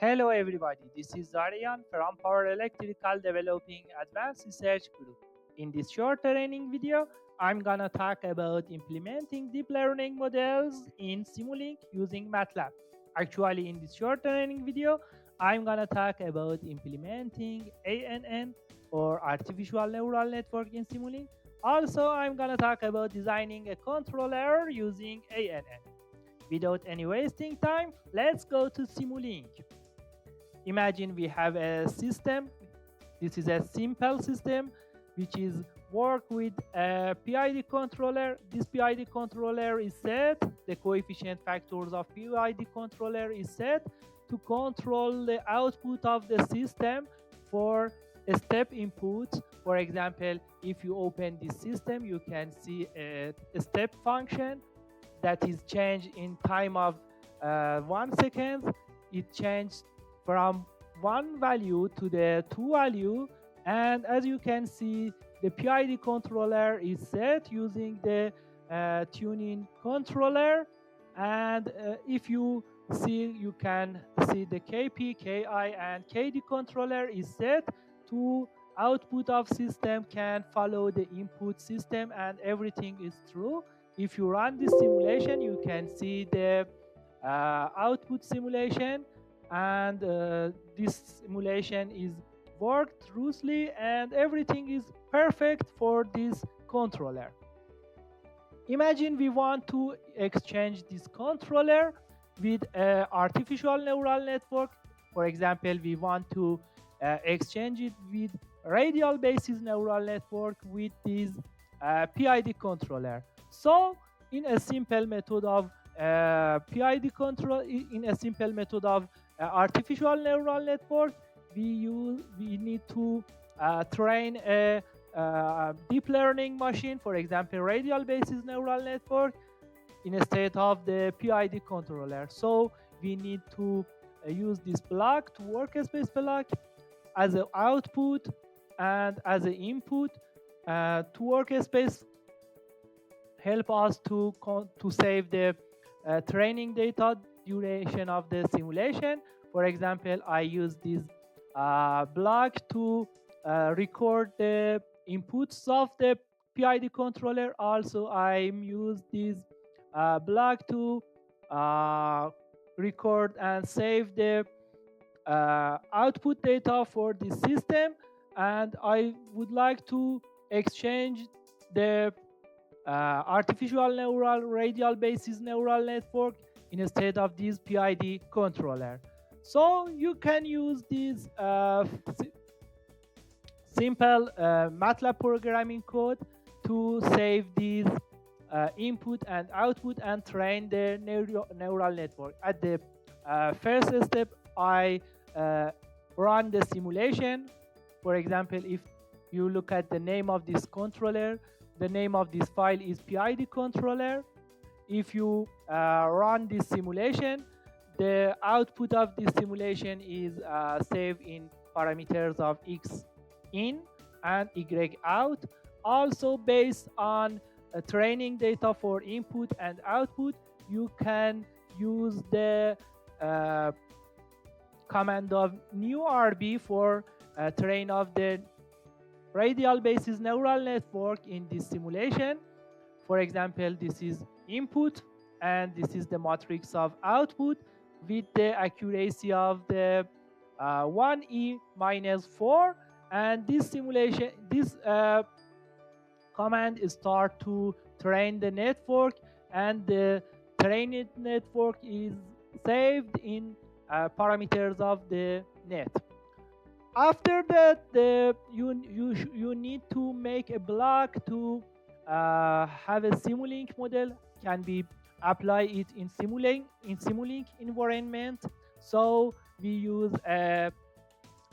Hello everybody, this is Zareian from Power Electrical Developing Advanced Research Group. In this short training video, I'm gonna talk about implementing deep learning models in Simulink using Matlab. Actually, in this short training video, I'm gonna talk about implementing ANN or Artificial Neural Network in Simulink. Also, I'm gonna talk about designing a controller using ANN. Without any wasting time, let's go to Simulink. Imagine we have a system. This is a simple system which is work with a PID controller. This PID controller is set, the coefficient factors of PID controller is set to control the output of the system for a step input. For example, if you open this system, you can see a step function that is changed in time of 1 second. It changed from one value to the two value, and as you can see, the PID controller is set using the tuning controller. And if you see, you can see the KP, KI, and KD controller is set to output of system can follow the input system, and everything is true. If you run this simulation, you can see the output simulation, and this simulation is worked truthfully and everything is perfect for this controller. Imagine we want to exchange this controller with an artificial neural network. For example, we want to exchange it with radial basis neural network with this PID controller. So in a simple method of PID control, in a simple method of artificial neural network, we need to train a deep learning machine, for example, radial basis neural network, instead of the PID controller. So we need to use this block to workspace block as an output and as an input to workspace help us to save the training data duration of the simulation. For example, I use this block to record the inputs of the PID controller. Also, I use this block to record and save the output data for the system. And I would like to exchange the artificial neural radial basis neural network instead of this PID controller. So you can use this simple Matlab programming code to save these input and output and train the neural network. At the first step, I run the simulation. For example, if you look at the name of this controller, the name of this file is PID controller. If you run this simulation, the output of this simulation is saved in parameters of x in and y out. Also, based on training data for input and output, you can use the command of new RB for train of the radial basis neural network in this simulation. For example, this is input and this is the matrix of output with the accuracy of the 1e minus 4. And this simulation, this command start to train the network, and the trained network is saved in parameters of the net. After that, you need to make a block to have a Simulink model. Can be apply it in Simulink environment. So we use a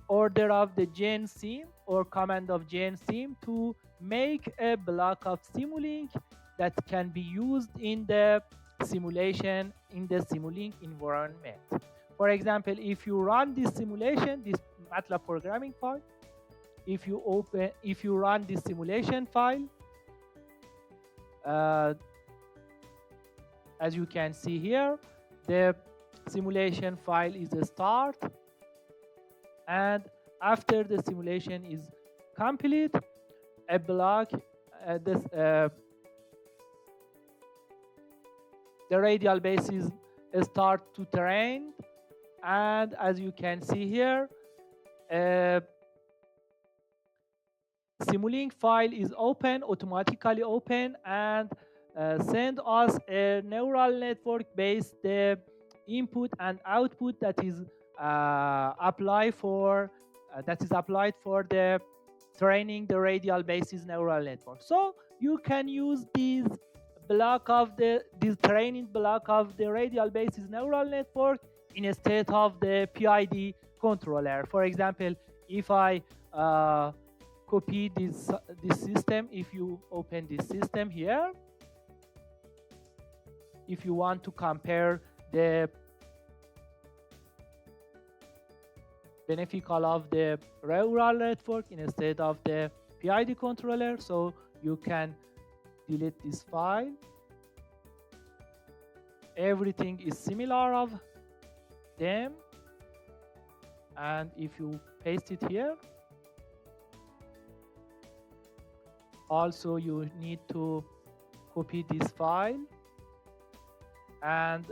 order of the gensim or command of gensim to make a block of Simulink that can be used in the simulation in the Simulink environment. For example, if you run this simulation, this Matlab programming file, if you run this simulation file, as you can see here, the simulation file is a start And after the simulation is complete, a block, the radial bases start to train. And as you can see here, Simulink file is open, automatically open, and send us a neural network based input and output that is applied for the training the radial basis neural network. So you can use this training block of the radial basis neural network instead of the PID controller. For example, if I copy this system, if you open this system here, if you want to compare the beneficial of the neural network instead of the PID controller, so you can delete this file. Everything is similar of them, and if you paste it here, also you need to copy this file and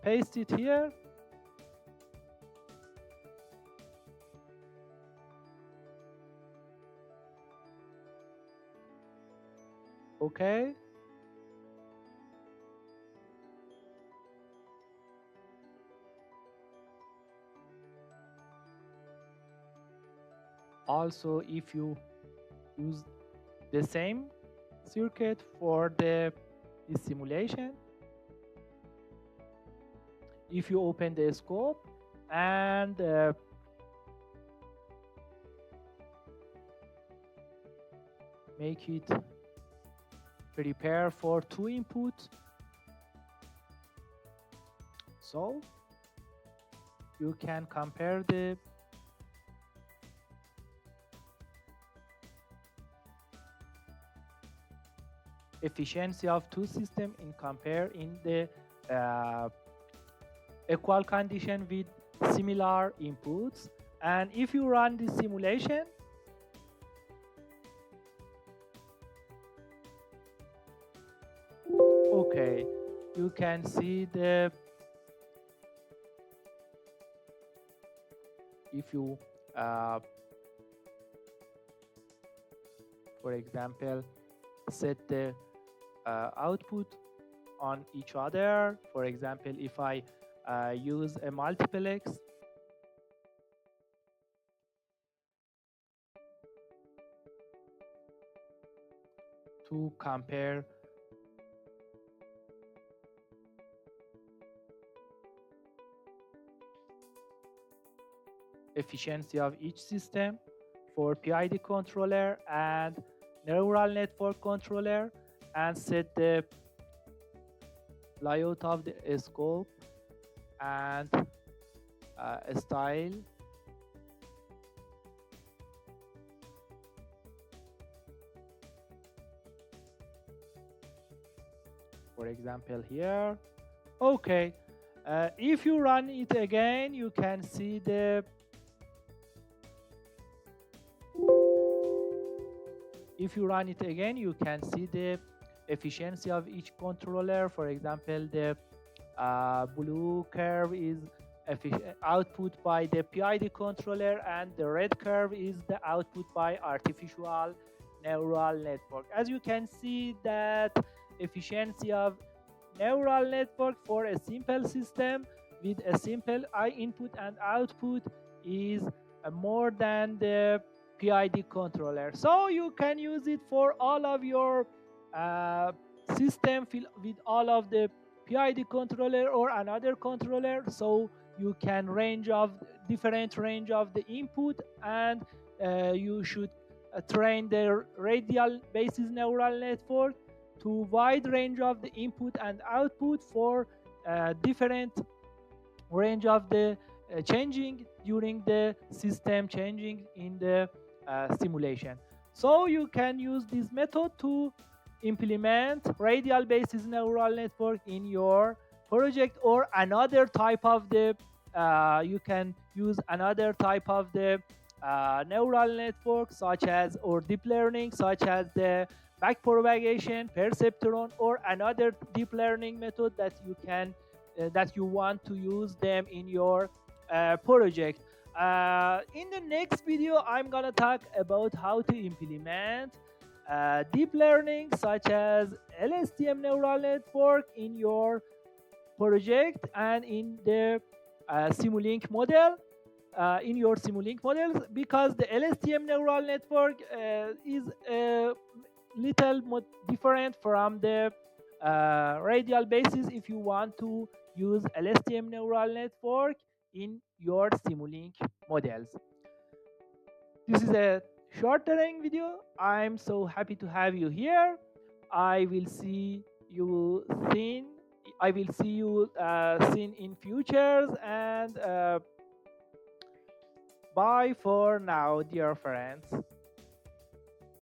paste it here. Okay. Also, if you use the same circuit for this simulation, if you open the scope and make it prepare for 2 input, so you can compare the efficiency of 2 systems in the equal condition with similar inputs. And if you run this simulation, okay, you can see if you for example set the output on each other. For example, if I use a multiplex to compare efficiency of each system for PID controller and neural network controller, and set the layout of the scope and style. For example here, okay, if you run it again, you can see the efficiency of each controller. For example, the blue curve is output by the PID controller, and the red curve is the output by artificial neural network. As you can see, that efficiency of neural network for a simple system with a simple input and output is more than the PID controller. So you can use it for all of your system with all of the PID controller or another controller. So you can different range of the input, and you should train the radial basis neural network to wide range of the input and output for different range of the changing during the system changing in the simulation. So you can use this method to implement radial basis neural network in your project or another type of the you can use another type of the neural network, such as, or deep learning, such as the backpropagation, perceptron, or another deep learning method that you can that you want to use them in your project. In the next video, I'm gonna talk about how to implement deep learning, such as LSTM neural network, in your project and in the Simulink model, in your Simulink models, because the LSTM neural network is a little more different from the radial basis if you want to use LSTM neural network in your Simulink models. This is a short training video. I'm so happy to have you here. I will see you soon. I will see you soon in futures, and bye for now, dear friends.